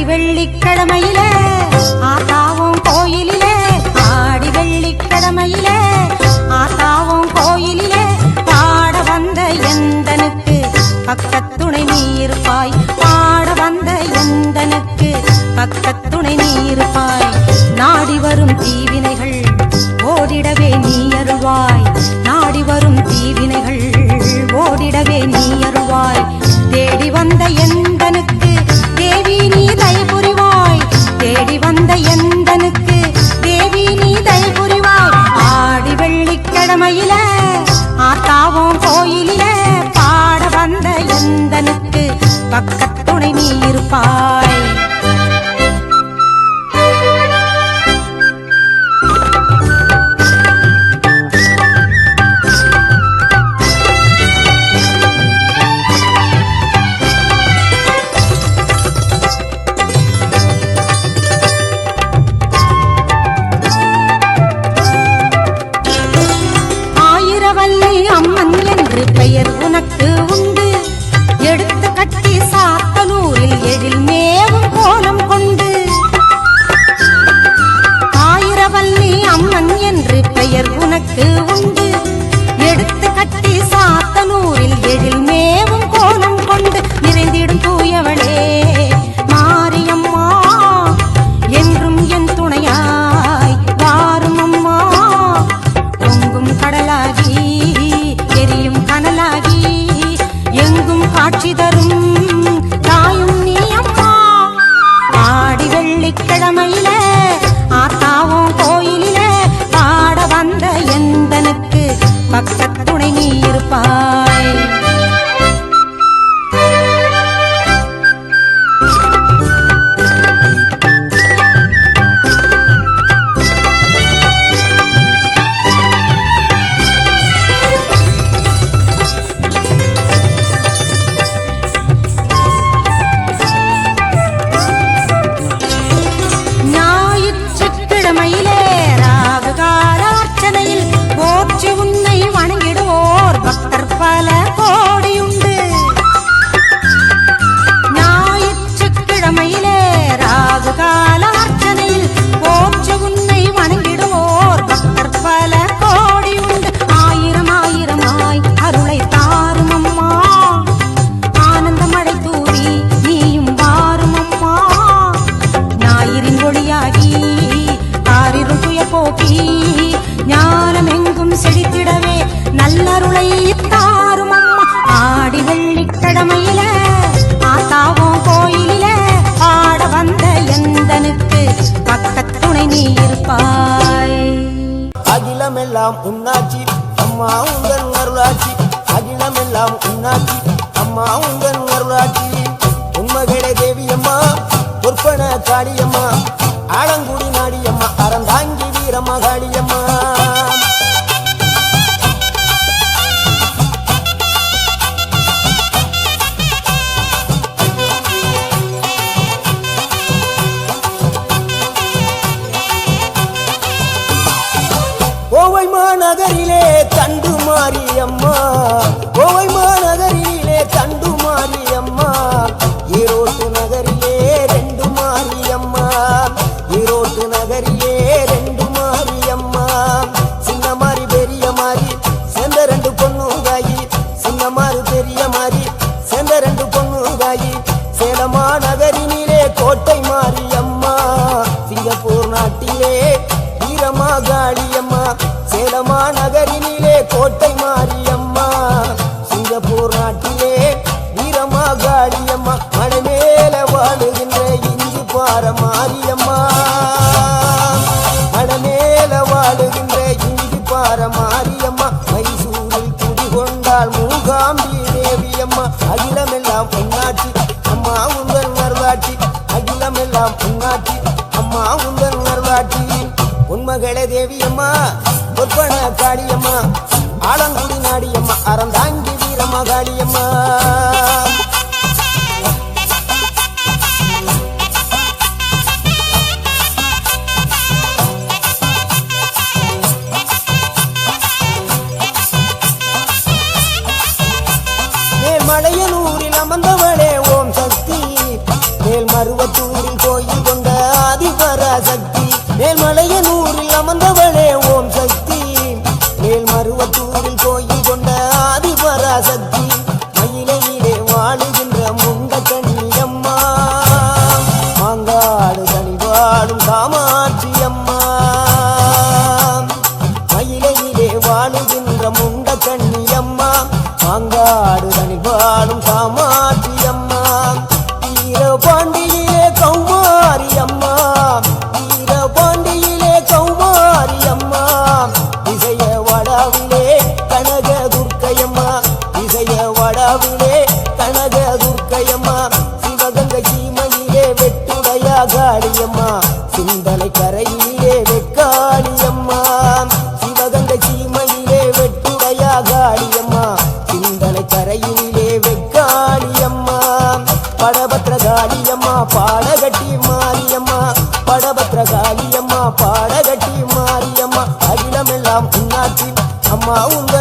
வெள்ளிக்கிழமையிலே ஆத்தாவும் கோயிலிலே ஆடி வெள்ளிக்கிழமையிலே ஆத்தாவும் கோயிலிலே பாட வந்த எந்தனுக்கு பக்கத்துணை நீ இருப்பாய் பாட வந்த எந்தனுக்கு பக்கத்துணை நீ இருப்பாய் நாடி வரும் தீவினைகள் ஓடிடவே நீ அருள்வாய் நாடி வரும் தீவினைகள் ஓடிடவே நீ அருள்வாய் தேடி வந்த எந்தனுக்கு தேவி நீ தயை புரிவாய் தேடி வந்த எந்தனுக்கு தேவி நீ தயை புரிவாய் ஆடி வெள்ளிக்கிழமையில ஆத்தாவும் கோயிலில பாட வந்த எந்தனுக்கு பக்கத்துணை நீ இருப்பாய் அம்மன் என்று பெயர் உனக்கு உண்டு எடுத்து கட்டி சாத்தனூரில் எழில் மேவும் கோலம் கொண்டு ஆயிரவல்லி அம்மன் என்று பெயர் உனக்கு உண்டு எடுத்து கட்டி சாத்தனூரில் எழில் மேவும் கோலம் கொண்டு நிறைந்திடும் தூயவளே மாரியம்மா என்றும் என் துணையாய் வாரும் அம்மா பொங்கும் கடலாகி எரியும் கனலாகி எங்கும் காட்சி தரும் தாயும் நீ அம்மா ஆடி வெள்ளிக்கிழமையில ஆத்தாவும் கோயிலில பாட வந்த எந்தனுக்கு பக்கத்துணை நீ இருப்பாய் ஞானமெங்கும் செழித்திடவே நல்லருளை தாரும் அம்மா ஆடி வெள்ளிக்கிழமையில ஆத்தாவும் கோயிலில பாட வந்த எந்தனுக்கு பக்கத்துணை நீ இருப்பாய் அகிலமெல்லாம் உன்னாட்சி அம்மா உங்கள் அருளாட்சி அகிலமெல்லாம் உன்னாட்சி அம்மா உங்கள் அருளாட்சி உண்மகளே தேவியம்மா பொற்பன காளியம்மா ஆலங்குடி நாடியம்மா அறந்தாங்கி வீரம்மா காளியம்மா கோவை மாநகரிலே தண்டு மாரியம்மா கோவை மாநகரிலே சின்ன மாறு பெரிய மாறி சேர்ந்த ரெண்டு பொண்ணுகாயி சேலமா நகரினிலே கோட்டை மாரியம்மா சிங்கப்பூர் நாட்டிலே வீரமாகாளியம்மா சேலமா நகரினிலே கோட்டை மாரியம்மா சிங்கப்பூர் நாட்டிலே வீரமாகாளியம்மா மலை மேல வாழுகின்ற இஞ்சி பார மாரியம்மா மலை மேல வாழுகின்ற இஞ்சி பார மாரியம்மா மைசூரில் குடிகொண்டாள் மூகாம்பி தேவியம்மா அகிலமெல்லாம் பொன்னாட்சி அம்மா உங்கள் நர்வாட்சி அகிலமெல்லாம் பொன்னாட்சி அம்மா உங்கள் நர்வாட்சி உண்மகளே தேவியம்மா பொற்பன காளியம்மா ஆலங்குடி நாடியம்மா அறந்தாங்கி வீரமகாளியம்மா மேல்மலையனூரில் அமர்ந்தவளே ஓம் சக்தி மேல்மருவத்தூரில் கோயில் கொண்ட ஆதிபராசக்தி மேல்மலையனூரில் அமர்ந்தவளே ஓம் சக்தி மேல்மருவத்தூரில் கோயில் கொண்ட ஆதிபராசக்தி மயிலையிலே வாழுகின்ற முண்ட கண்ணியம்மா மாங்காடு தனி வாழும் காமாட்சி அம்மா மயிலையிலே வாழுகின்ற முண்ட கண்ணியம்மா மாங்காடு தனி வாழும் காமாட்சி அம்மா வீரபாண்டியிலே கௌமாரி அம்மா வீரபாண்டியிலே கௌமாரி அம்மா இசைய வடாவிலே கனக துர்க்கையம்மா இசைய வடாவிலே கனக துர்க்கையம்மா சிவகங்கை சீமையிலே வெட்டுடையா காளியம்மா சிந்தனை கரையிலே வெக்காளியம்மா சிவகங்கை சீமையிலே வெட்டுடையா காளியம்மா சிந்தனை கரையிலே வெக்காளியம்மா படபத்ரகாளியம்மா பாடகட்டி மாரியம்மா படபத்ரகாளியம்மா பாடகட்டி மாரியம்மா அகிலமெல்லாம் உன்னாட்சி அம்மா உங்க